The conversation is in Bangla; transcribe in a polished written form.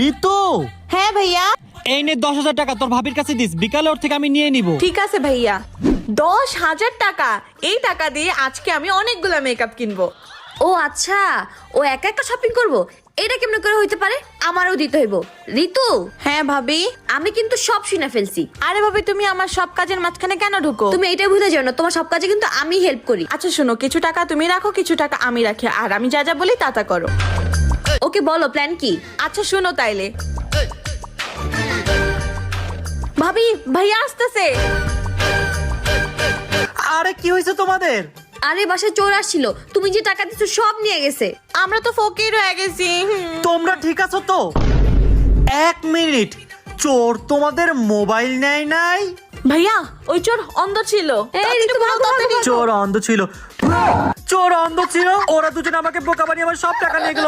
ঋতু, হ্যাঁ ভাইয়া। এই নে 10,000 টাকা তোর ভাবির কাছে দিস, বিকালে ওর থেকে আমি নিয়ে নিব। ঠিক আছে ভাইয়া। 10,000 টাকা? এই টাকা দিয়ে আজকে আমি অনেকগুলা মেকআপ কিনবো। ও আচ্ছা, ও একা একা শপিং করব, এটা কেমন করে হইতে পারে? আমারও দিতে হইব। ঋতু, হ্যাঁ ভাবি। আমি কিন্তু সব শুনে ফেলছি। আরে ভাবি, তুমি আমার সব কাজের মাঝখানে কেন ঢুকো? তুমি এটা ভুলে যাও না, তোমার সব কাজে কিন্তু আমি হেল্প করি। আচ্ছা শোনো, কিছু টাকা তুমি রাখো, কিছু টাকা আমি রাখি, আর আমি যা যা বলি তা তা করো। ওকে বলো প্ল্যান কি? আচ্ছা শোনো তাইলে। ভাবি, ভাইয়া আসতেছে। আরে কি হয়েছে তোমাদের? আরে বাসায় চোর আসছিল, তুমি যে টাকা দিছো সব নিয়ে গেছে। আমরা তো ফকির হয়ে গেছি। তোমরা ঠিক আছো তো? 1 মিনিট, চোর তোমাদের মোবাইল নেয় নাই? ভাইয়া, ওই চোর অন্ধ ছিল। এই ঋতু, ভাগো, ভাগো। চোর অন্ধ ছিল, চোর অন্ধ ছিল। ওরা দুজন আমাকে বোকা বানিয়ে আমার সব টাকা নিয়ে গেল।